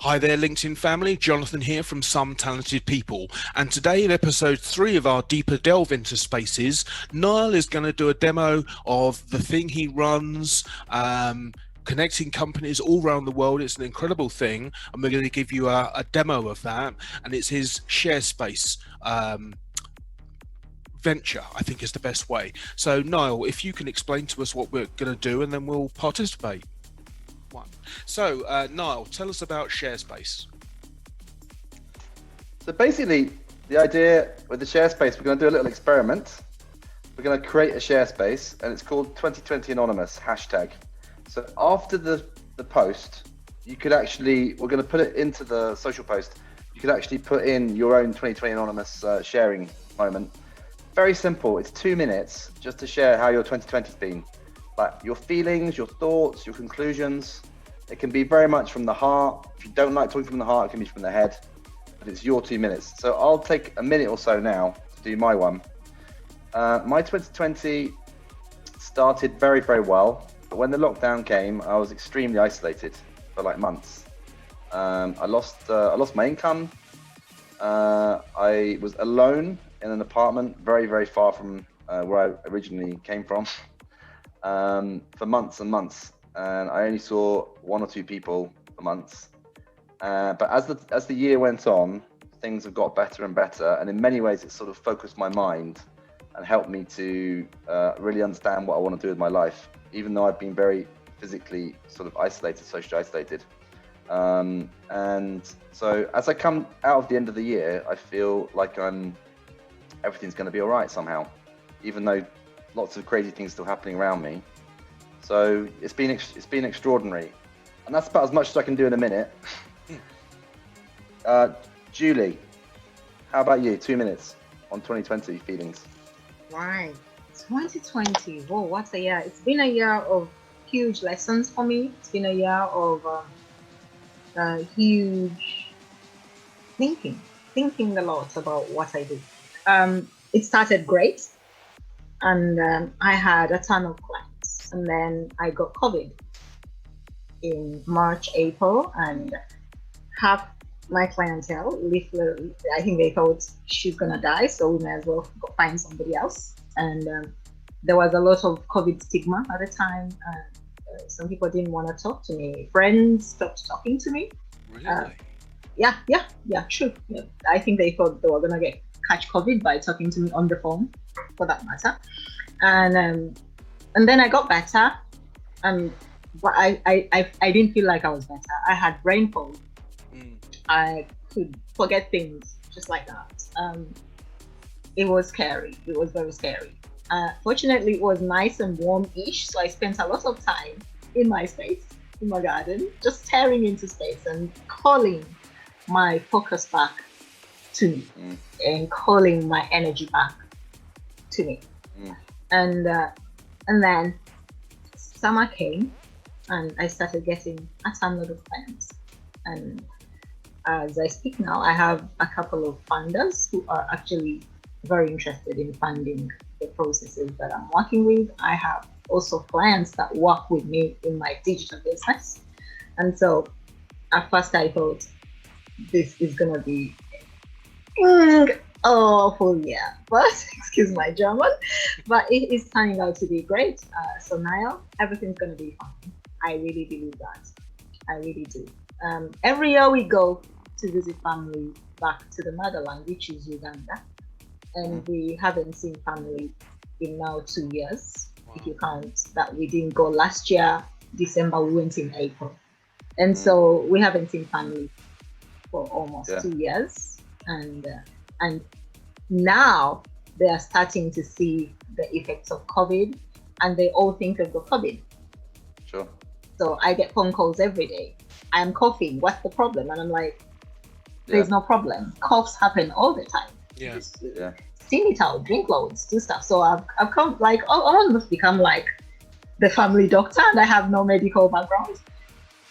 Hi there, LinkedIn family. Jonathan here from Some Talented People. And today, in episode 3 of our Deeper Delve into Spaces, Niall is going to do a demo of the thing he runs, connecting companies all around the world. It's an incredible thing. And we're going to give you a demo of that. And it's his ShareSpace venture, I think is the best way. So, Niall, if you can explain to us what we're going to do, and then we'll participate. So, Niall, tell us about ShareSpace. So basically, the idea with the ShareSpace, we're going to do a little experiment. We're going to create a ShareSpace, and it's called 2020 Anonymous hashtag. So after the post, you could actually, we're going to put it into the social post. You could actually put in your own 2020 Anonymous sharing moment. Very simple. It's 2 minutes just to share how your 2020's been. Like your feelings, your thoughts, your conclusions. It can be very much from the heart. If you don't like talking from the heart, it can be from the head. But it's your 2 minutes. So I'll take a minute or so now to do my one. My 2020 started very, very well. But when the lockdown came, I was extremely isolated for like months. I lost my income. I was alone in an apartment very, very far from where I originally came from. For months and months, and I only saw 1 or 2 people for months. But as the year went on, things have got better and better, and in many ways, it sort of focused my mind and helped me to really understand what I want to do with my life, even though I've been very physically sort of isolated, socially isolated. And so as I come out of the end of the year, I feel like everything's going to be all right somehow, even though lots of crazy things still happening around me. So it's been extraordinary, and that's about as much as I can do in a minute. Julie, how about you? 2 minutes on 2020 feelings. Right, 2020. Whoa, what a year! It's been a year of huge lessons for me. It's been a year of huge thinking a lot about what I do. It started great. And I had a ton of clients, and then I got COVID in March, April, and half my clientele, literally, I think they thought she's gonna die, so we may as well go find somebody else. And there was a lot of COVID stigma at the time. Some people didn't want to talk to me. Friends stopped talking to me. Really? Yeah, true. Yeah. I think they thought they were gonna catch COVID by talking to me on the phone, for that matter. And then I got better, but I didn't feel like I was better. I had brain fog. I could forget things just like that. It was scary. It was very scary. Fortunately, it was nice and warm-ish, so I spent a lot of time in my space, in my garden, just staring into space and calling my focus back to me and calling my energy back to me. And then summer came, and I started getting a ton of clients. And as I speak now, I have a couple of funders who are actually very interested in funding the processes that I'm working with. I have also clients that work with me in my digital business. And so at first I thought this is going to be awful, yeah, but excuse my German, but it is turning out to be great. So now everything's going to be fine. I really believe that. I really do. Every year we go to visit family back to the motherland, which is Uganda, and we haven't seen family in now 2 years. Wow. If you count that we didn't go last year, December, we went in April. And so we haven't seen family for almost 2 years. And now they are starting to see the effects of COVID, and they all think of the COVID. Sure. So I get phone calls every day. I am coughing. What's the problem? And I'm like, there's no problem. Coughs happen all the time. Yeah. Sing it out, drink loads, do stuff. So I've come like almost become like the family doctor, and I have no medical background.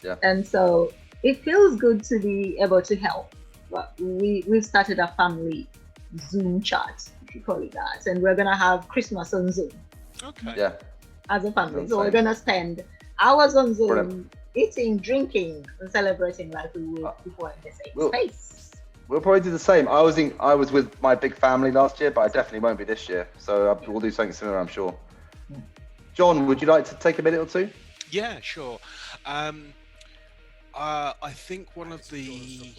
Yeah. And so it feels good to be able to help. But we've started a family Zoom chat, if you call it that, and we're gonna have Christmas on Zoom. Okay. Yeah. As a family, so we're gonna spend hours on Zoom, eating, drinking, and celebrating like we would before in the same space. We'll probably do the same. I was with my big family last year, but I definitely won't be this year. So we'll do something similar, I'm sure. John, would you like to take a minute or two? Yeah, sure. I think one of the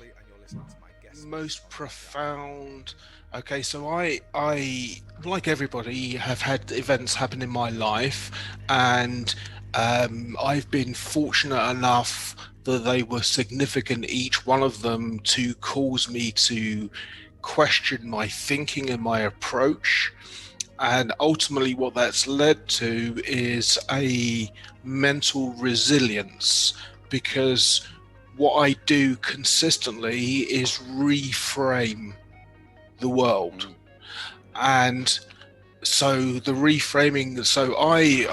most profound. Okay, so I like everybody have had events happen in my life, and I've been fortunate enough that they were significant, each one of them, to cause me to question my thinking and my approach. And ultimately what that's led to is a mental resilience, because what I do consistently is reframe the world. And so the reframing, so I,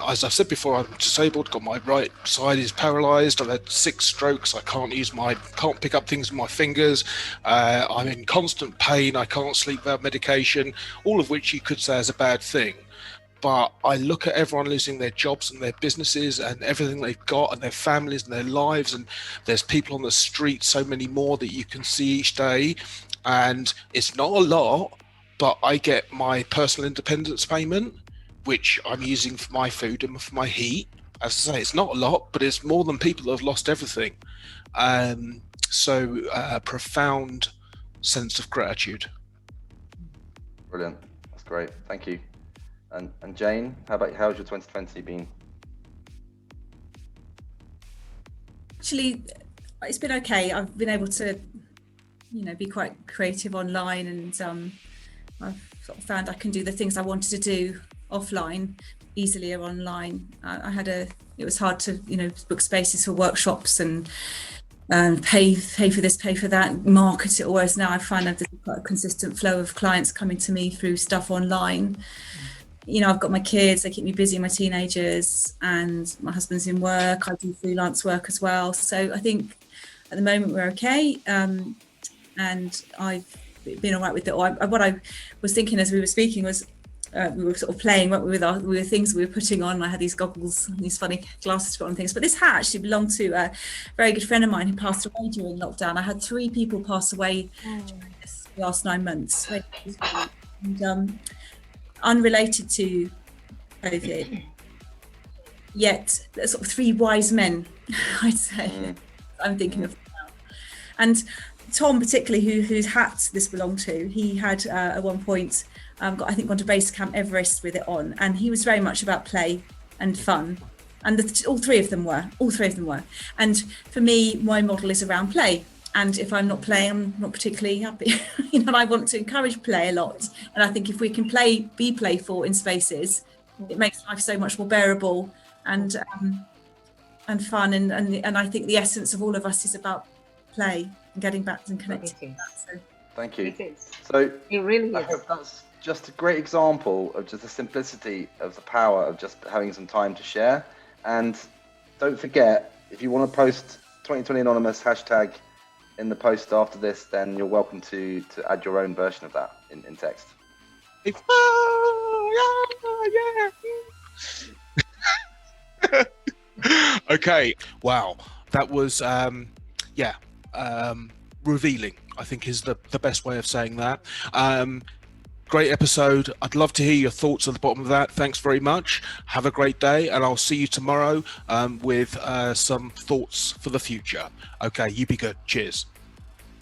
as I've said before, I'm disabled, got my right side is paralyzed, I've had 6 strokes, I can't pick up things with my fingers, I'm in constant pain, I can't sleep without medication, all of which you could say is a bad thing. But I look at everyone losing their jobs and their businesses and everything they've got and their families and their lives, and there's people on the street, so many more that you can see each day, and it's not a lot, but I get my personal independence payment, which I'm using for my food and for my heat. As I say, it's not a lot, but it's more than people that have lost everything. So a profound sense of gratitude. Brilliant. That's great. Thank you. And Jane, how's your 2020 been? Actually, it's been okay. I've been able to, be quite creative online, and I've sort of found I can do the things I wanted to do offline easily or online. It was hard to, book spaces for workshops and pay for this, pay for that, market it. Whereas now I find that there's quite a consistent flow of clients coming to me through stuff online. I've got my kids, they keep me busy, my teenagers, and my husband's in work. I do freelance work as well. So I think at the moment we're okay. And I've been all right with it. What I was thinking as we were speaking was we were sort of playing with things we were putting on. I had these goggles and these funny glasses put on things. But this hat actually belonged to a very good friend of mine who passed away during lockdown. I had 3 people pass away during this last 9 months. And, unrelated to COVID, yet there's sort of 3 wise men, I'd say. I'm thinking of now. And Tom, particularly, whose hat this belonged to, he had at one point gone to base camp Everest with it on, and he was very much about play and fun, and all three of them were. And for me, my model is around play. And if I'm not playing, I'm not particularly happy. And I want to encourage play a lot. And I think if we can be playful in spaces, it makes life so much more bearable and fun. And I think the essence of all of us is about play and getting back and connecting. So. Thank you. It is. So it really I is. hope that's just a great example of just the simplicity of the power of just having some time to share. And don't forget, if you want to post 2020 Anonymous hashtag in the post after this, then you're welcome to add your own version of that in text. Okay, wow, that was revealing, I think is the best way of saying that. Great episode. I'd love to hear your thoughts at the bottom of that. Thanks very much. Have a great day, and I'll see you tomorrow with some thoughts for the future. Okay, you be good. Cheers.